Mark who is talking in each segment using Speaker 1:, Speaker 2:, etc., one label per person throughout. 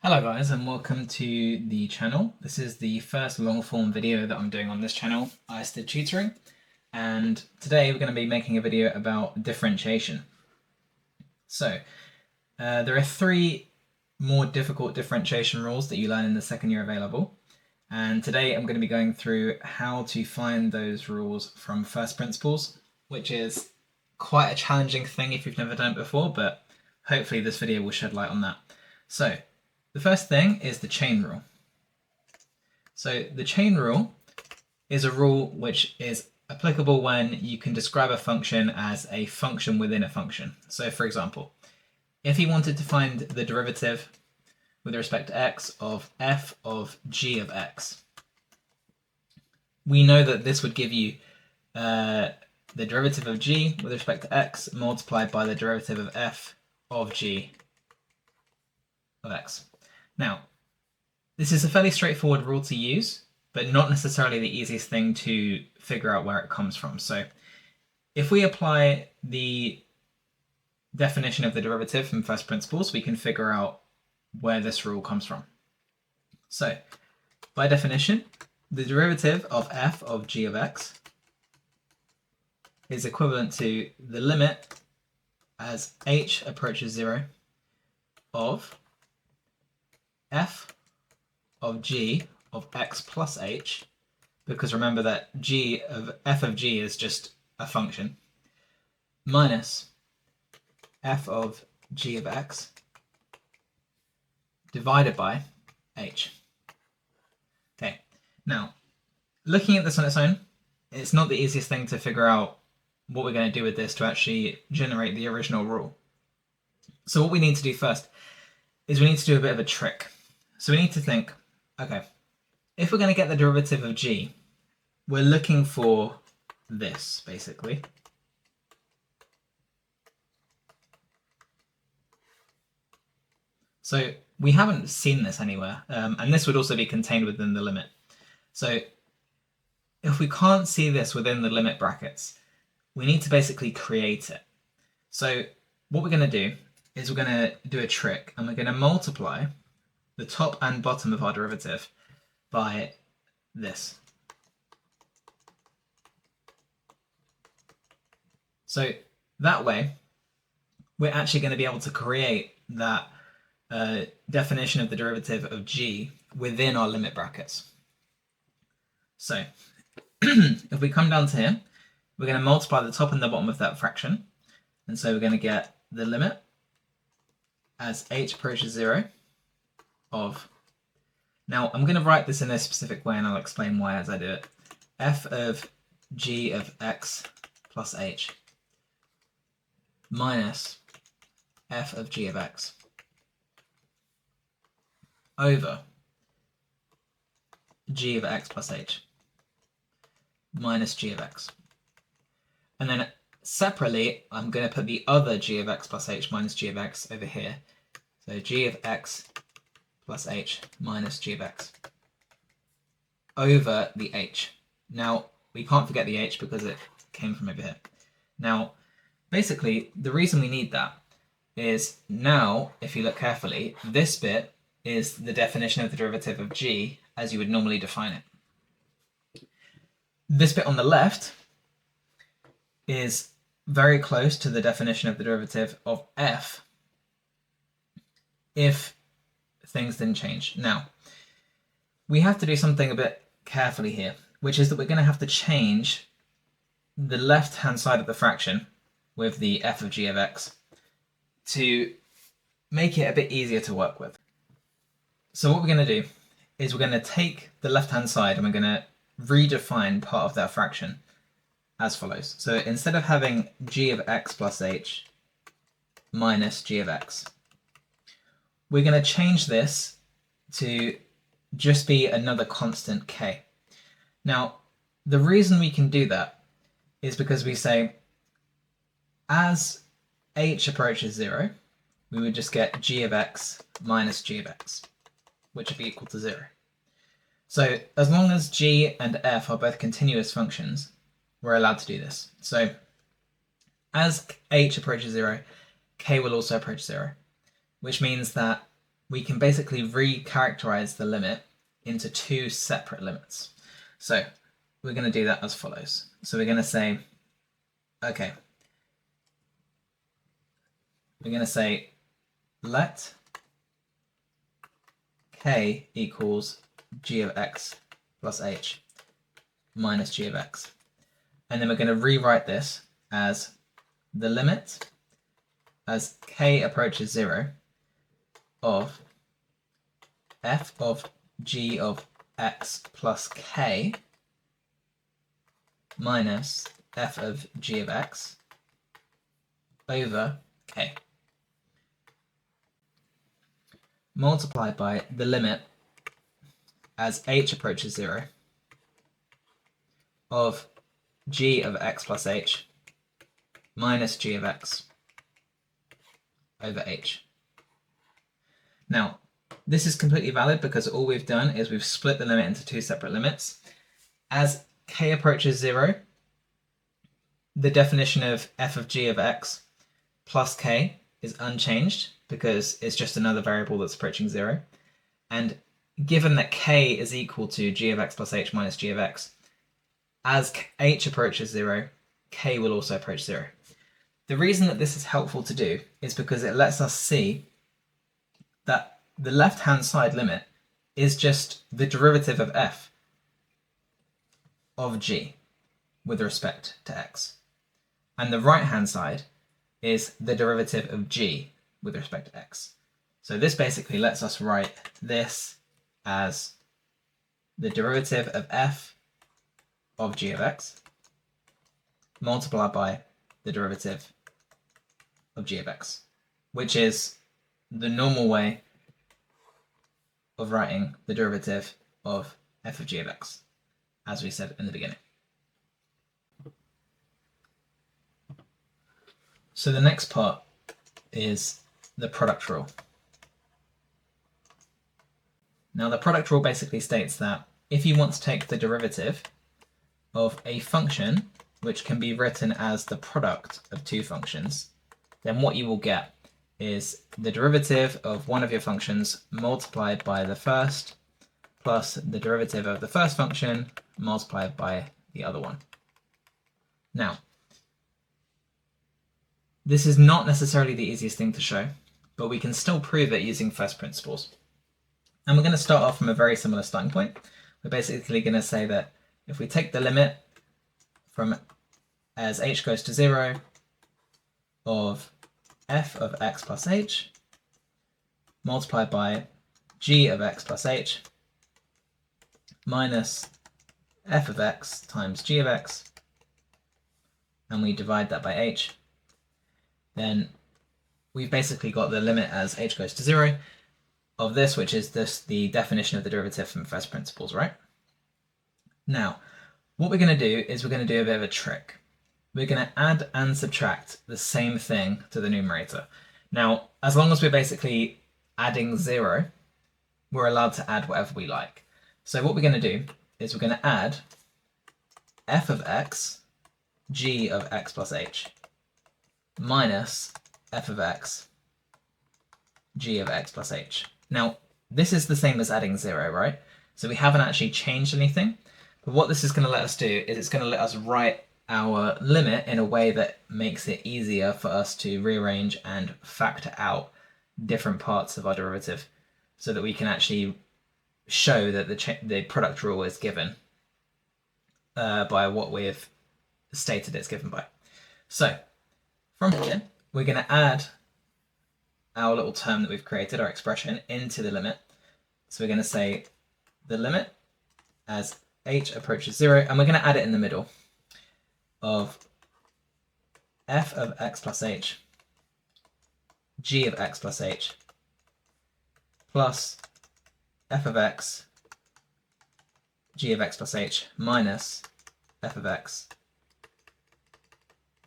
Speaker 1: Hello guys and welcome to the channel. This is the first long form video that I'm doing on this channel, ISTID Tutoring, and today we're going to be making a video about differentiation. So there are three more difficult differentiation rules that you learn in the second year available, and today I'm going to be going through how to find those rules from first principles, which is quite a challenging thing if you've never done it before, but hopefully this video will shed light on that. So the first thing is the chain rule. So the chain rule is a rule which is applicable when you can describe a function as a function within a function. So for example, if you wanted to find the derivative with respect to x of f of g of x, we know that this would give you the derivative of g with respect to x multiplied by the derivative of f of g of x. Now, this is a fairly straightforward rule to use, but not necessarily the easiest thing to figure out where it comes from. So if we apply the definition of the derivative from first principles, we can figure out where this rule comes from. So by definition, the derivative of f of g of x is equivalent to the limit as h approaches 0 of f of g of x plus h, because remember that f of g is just a function, minus f of g of x divided by h. Okay, now looking at this on its own, it's not the easiest thing to figure out what we're going to do with this to actually generate the original rule. So what we need to do first is we need to do a bit of a trick. So we need to think, okay, if we're going to get the derivative of g, we're looking for this, basically. So we haven't seen this anywhere, and this would also be contained within the limit. So if we can't see this within the limit brackets, we need to basically create it. So what we're going to do is we're going to do a trick, and we're going to multiply the top and bottom of our derivative by this. So that way, we're actually going to be able to create that definition of the derivative of g within our limit brackets. So if we come down to here, we're going to multiply the top and the bottom of that fraction. And so we're going to get the limit as h approaches 0 of, now I'm going to write this in a specific way and I'll explain why as I do it, f of g of x plus h minus f of g of x over g of x plus h minus g of x. And then separately, I'm going to put the other g of x plus h minus g of x over here. So g of x plus h minus g of x over the h. Now, we can't forget the h because it came from over here. Now, basically, the reason we need that is now, if you look carefully, this bit is the definition of the derivative of g as you would normally define it. This bit on the left is very close to the definition of the derivative of f if things didn't change. Now, we have to do something a bit carefully here, which is that we're going to have to change the left-hand side of the fraction with the f of g of x to make it a bit easier to work with. So what we're going to do is we're going to take the left-hand side and we're going to redefine part of that fraction as follows. So instead of having g of x plus h minus g of x, we're going to change this to just be another constant k. Now, the reason we can do that is because we say as h approaches 0, we would just get g of x minus g of x, which would be equal to 0. So as long as g and f are both continuous functions, we're allowed to do this. So as h approaches 0, k will also approach 0, which means that we can basically re-characterize the limit into two separate limits. So we're going to do that as follows. So we're going to say, okay, we're going to say let k equals g of x plus h minus g of x. And then we're going to rewrite this as the limit as k approaches 0 of f of g of x plus k minus f of g of x over k, multiplied by the limit as h approaches 0 of g of x plus h minus g of x over h. Now, this is completely valid because all we've done is we've split the limit into two separate limits. As k approaches 0, the definition of f of g of x plus k is unchanged because it's just another variable that's approaching 0. And given that k is equal to g of x plus h minus g of x, as h approaches 0, k will also approach 0. The reason that this is helpful to do is because it lets us see that the left-hand side limit is just the derivative of f of g with respect to x. And the right-hand side is the derivative of g with respect to x. So this basically lets us write this as the derivative of f of g of x multiplied by the derivative of g of x, which is the normal way of writing the derivative of f of g of x, as we said in the beginning. So the next part is the product rule. Now the product rule basically states that if you want to take the derivative of a function which can be written as the product of two functions, then what you will get is the derivative of one of your functions multiplied by the first plus the derivative of the first function multiplied by the other one. Now, this is not necessarily the easiest thing to show, but we can still prove it using first principles. And we're going to start off from a very similar starting point. We're basically going to say that if we take the limit from as h goes to 0 of f of x plus h multiplied by g of x plus h minus f of x times g of x, and we divide that by h, then we've basically got the limit as h goes to 0 of this, which is the definition of the derivative from first principles, right? Now, what we're going to do is we're going to do a bit of a trick. We're going to add and subtract the same thing to the numerator. Now, as long as we're basically adding 0, we're allowed to add whatever we like. So what we're going to do is we're going to add f of x, g of x plus h, minus f of x, g of x plus h. Now, this is the same as adding 0, right? So we haven't actually changed anything. But what this is going to let us do is it's going to let us write our limit in a way that makes it easier for us to rearrange and factor out different parts of our derivative so that we can actually show that the product rule is given by what we've stated it's given by. So from here, we're going to add our little term that we've created, our expression, into the limit. So we're going to say the limit as h approaches 0, and we're going to add it in the middle of f of x plus h, g of x plus h, plus f of x, g of x plus h, minus f of x,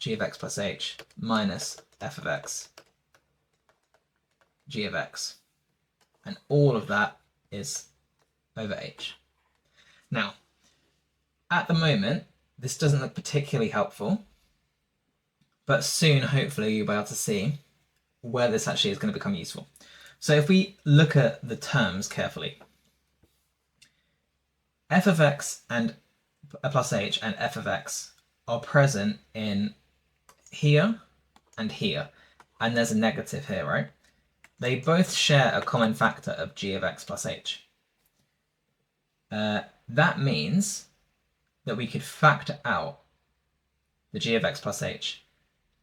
Speaker 1: g of x plus h, minus f of x, g of x. And all of that is over h. Now, at the moment, this doesn't look particularly helpful, but soon, hopefully, you'll be able to see where this actually is going to become useful. So if we look at the terms carefully, f of x and plus h and f of x are present in here and here, and there's a negative here, right? They both share a common factor of g of x plus h. That means that we could factor out the g of x plus h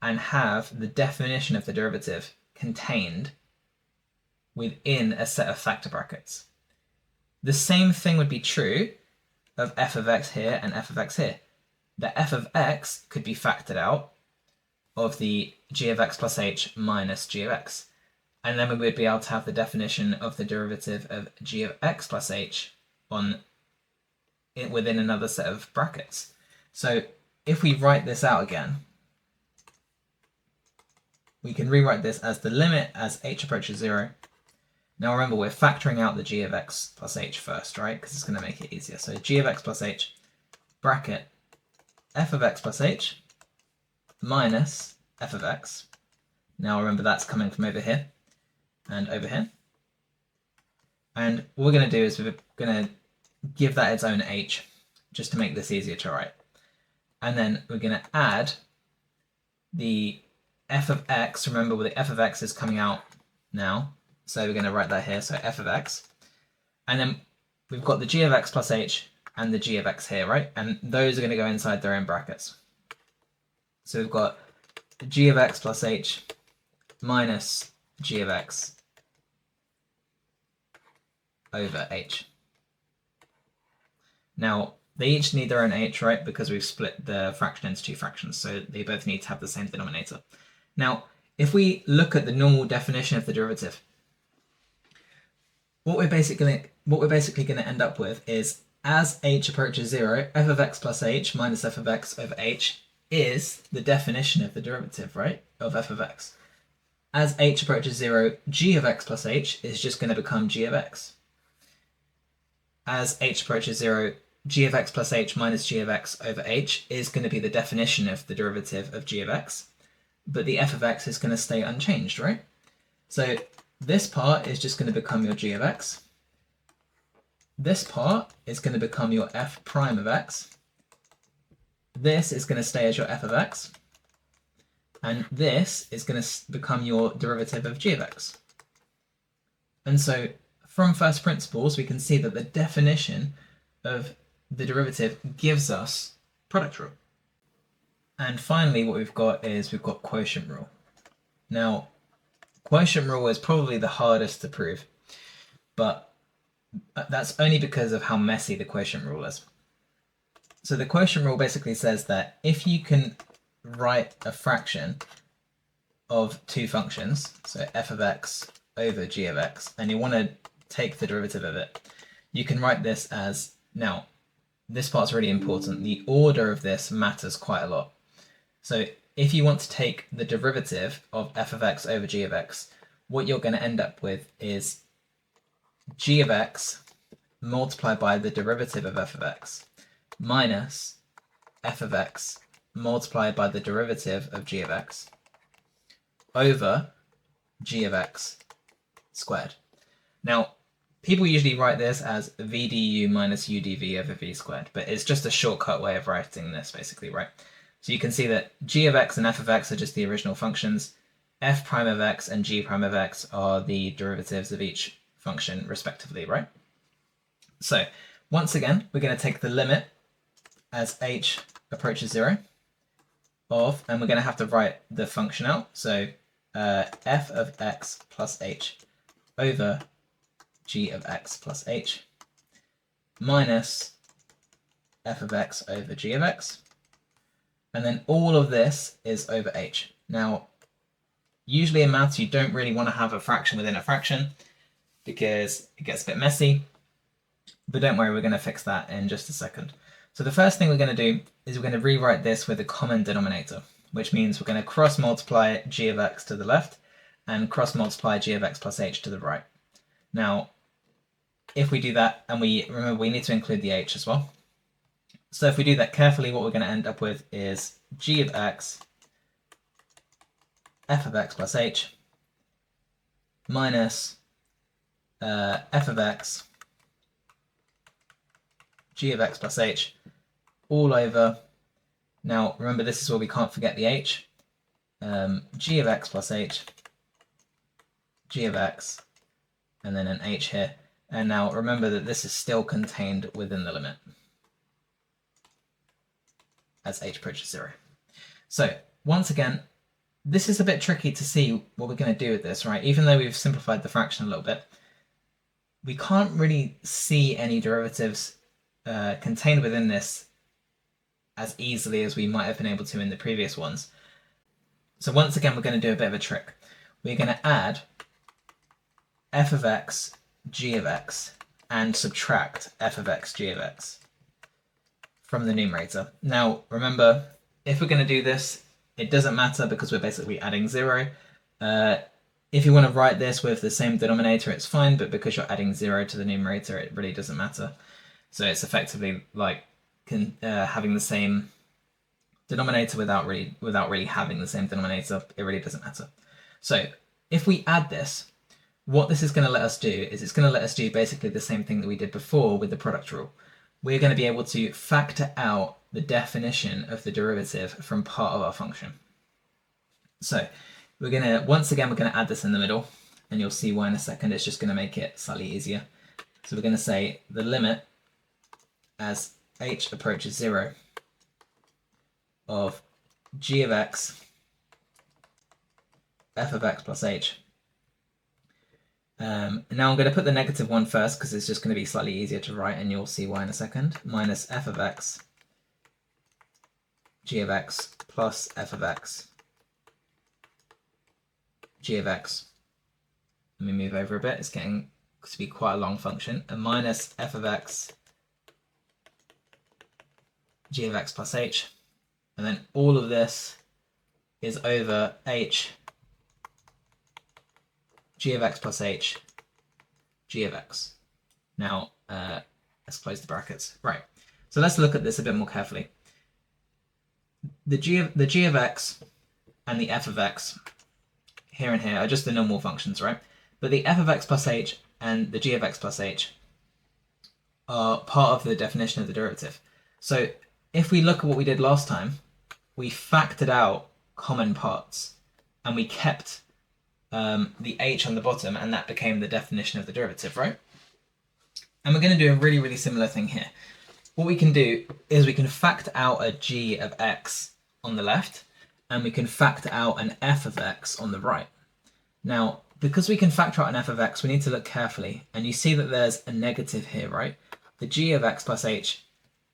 Speaker 1: and have the definition of the derivative contained within a set of factor brackets. The same thing would be true of f of x here and f of x here. The f of x could be factored out of the g of x plus h minus g of x. And then we would be able to have the definition of the derivative of g of x plus h within another set of brackets. So if we write this out again, we can rewrite this as the limit as h approaches 0. Now remember, we're factoring out the g of x plus h first, right? Because it's going to make it easier. So g of x plus h bracket f of x plus h minus f of x. Now remember, that's coming from over here and over here. And what we're going to do is we're going to give that its own h just to make this easier to write. And then we're going to add the f of x. Remember, the f of x is coming out now. So we're going to write that here, so f of x. And then we've got the g of x plus h and the g of x here, right? And those are going to go inside their own brackets. So we've got g of x plus h minus g of x over h. Now, they each need their own h, right? Because we've split the fraction into two fractions, so they both need to have the same denominator. Now, if we look at the normal definition of the derivative, what we're basically going to end up with is, as h approaches 0, f of x plus h minus f of x over h is the definition of the derivative, right, of f of x. As h approaches 0, g of x plus h is just going to become g of x. As h approaches 0, g of x plus h minus g of x over h is going to be the definition of the derivative of g of x, but the f of x is going to stay unchanged, right? So this part is just going to become your g of x. This part is going to become your f prime of x. This is going to stay as your f of x. And this is going to become your derivative of g of x. And so from first principles, we can see that the definition of the derivative gives us product rule. And finally, what we've got quotient rule. Now, quotient rule is probably the hardest to prove, but that's only because of how messy the quotient rule is. So the quotient rule basically says that if you can write a fraction of two functions, so f of x over g of x, and you want to take the derivative of it, you can write this as, now this part's really important, the order of this matters quite a lot. So if you want to take the derivative of f of x over g of x, what you're going to end up with is g of x multiplied by the derivative of f of x minus f of x multiplied by the derivative of g of x over g of x squared. Now, people usually write this as v du minus u dv over v squared, but it's just a shortcut way of writing this, basically, right? So you can see that g of x and f of x are just the original functions. F prime of x and g prime of x are the derivatives of each function, respectively, right? So once again, we're going to take the limit as h approaches 0 of, and we're going to have to write the function out. So f of x plus h over g of x plus h minus f of x over g of x. And then all of this is over h. Now, usually in maths, you don't really want to have a fraction within a fraction because it gets a bit messy. But don't worry, we're going to fix that in just a second. So the first thing we're going to do is we're going to rewrite this with a common denominator, which means we're going to cross multiply g of x to the left and cross multiply g of x plus h to the right. Now, if we do that, and remember we need to include the h as well. So if we do that carefully, what we're going to end up with is g of x, f of x plus h, minus f of x g of x plus h all over, now remember this is where we can't forget the h, g of x plus h, g of x, and then an h here. And now remember that this is still contained within the limit as h approaches 0. So once again, this is a bit tricky to see what we're going to do with this, right? Even though we've simplified the fraction a little bit, we can't really see any derivatives contained within this as easily as we might have been able to in the previous ones. So once again, we're going to do a bit of a trick. We're going to add f of x, g of x, and subtract f of x, g of x from the numerator. Now, remember, if we're going to do this, it doesn't matter because we're basically adding 0. If you want to write this with the same denominator, it's fine, but because you're adding 0 to the numerator, it really doesn't matter. So it's effectively like having the same denominator without really having the same denominator. It really doesn't matter. So if we add this, what this is going to let us do is it's going to let us do basically the same thing that we did before with the product rule. We're going to be able to factor out the definition of the derivative from part of our function. So we're going to, once again, we're going to add this in the middle, and you'll see why in a second. It's just going to make it slightly easier. So we're going to say the limit as h approaches 0 of g of x, f of x plus h. Now I'm going to put the negative one first because it's just going to be slightly easier to write, and you'll see why in a second. Minus f of x, g of x plus f of x, g of x. Let me move over a bit. It's getting to be quite a long function. And minus f of x, g of x plus h. And then all of this is over h, g of x plus h, g of x. Now, let's close the brackets. Right, so let's look at this a bit more carefully. The g of x and the f of x here and here are just the normal functions, right? But the f of x plus h and the g of x plus h are part of the definition of the derivative. So if we look at what we did last time, we factored out common parts and we kept the h on the bottom, and that became the definition of the derivative, right? And we're going to do a really, really similar thing here. What we can do is we can factor out a g of x on the left, and we can factor out an f of x on the right. Now, because we can factor out an f of x, we need to look carefully, and you see that there's a negative here, right? The g of x plus h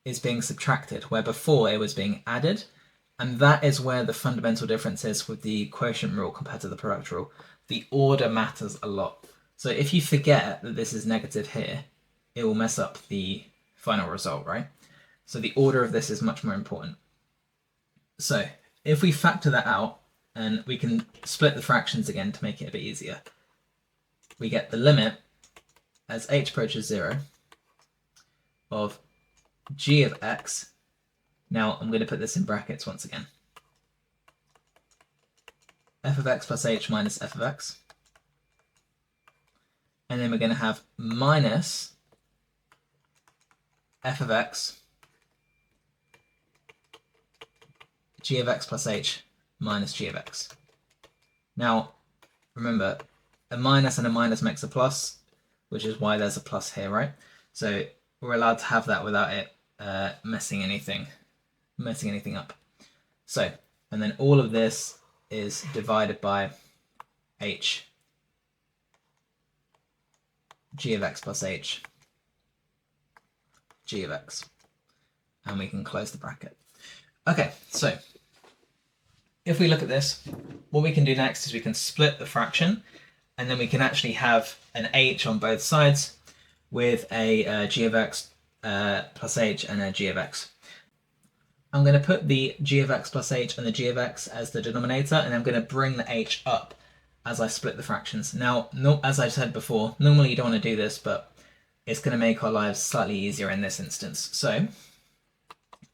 Speaker 1: is being subtracted, where before it was being added, and that is where the fundamental difference is with the quotient rule compared to the product rule. The order matters a lot. So if you forget that this is negative here, it will mess up the final result, right? So the order of this is much more important. So if we factor that out, and we can split the fractions again to make it a bit easier, we get the limit as h approaches 0 of g of x. Now I'm going to put this in brackets once again. F of x plus h minus f of x. And then we're going to have minus f of x, g of x plus h minus g of x. Now, remember, a minus and a minus makes a plus, which is why there's a plus here, right? So we're allowed to have that without it messing anything up. So, and then all of this is divided by h, g of x plus h, g of x. And we can close the bracket. Okay, so if we look at this, what we can do next is we can split the fraction, and then we can actually have an h on both sides with a g of x plus h and a g of x. I'm going to put the g of x plus h and the g of x as the denominator, and I'm going to bring the h up as I split the fractions. Now, as I said before, normally you don't want to do this, but it's going to make our lives slightly easier in this instance. So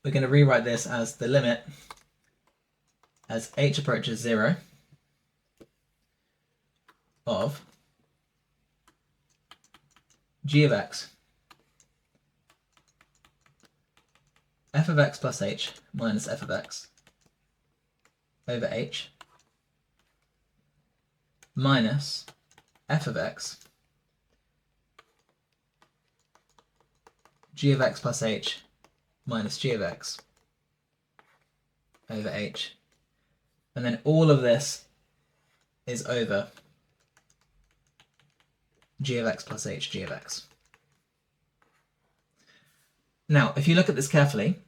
Speaker 1: we're going to rewrite this as the limit as h approaches 0 of g of x, f of x plus h minus f of x over h minus f of x g of x plus h minus g of x over h. And then all of this is over g of x plus h g of x. Now, if you look at this carefully,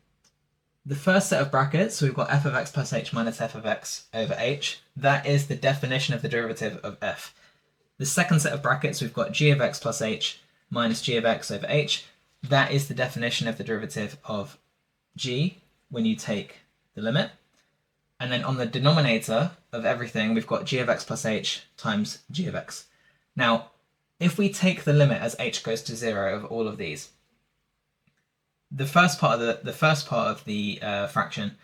Speaker 1: the first set of brackets, so we've got f of x plus h minus f of x over h. That is the definition of the derivative of f. The second set of brackets, we've got g of x plus h minus g of x over h. That is the definition of the derivative of g when you take the limit. And then on the denominator of everything, we've got g of x plus h times g of x. Now, if we take the limit as h goes to 0 of all of these, the first part of the fraction,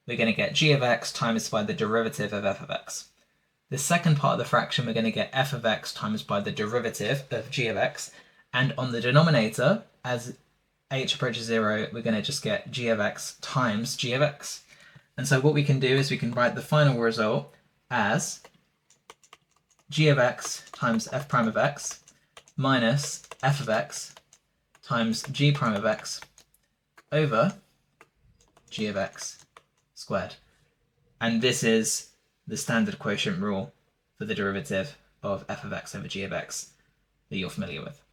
Speaker 1: we're going to get g of x times by the derivative of f of x. The second part of the fraction, we're going to get f of x times by the derivative of g of x. And on the denominator, as h approaches 0, we're going to just get g of x times g of x. And so what we can do is we can write the final result as g of x times f prime of x minus f of x times g prime of x over g of x squared. And this is the standard quotient rule for the derivative of f of x over g of x that you're familiar with.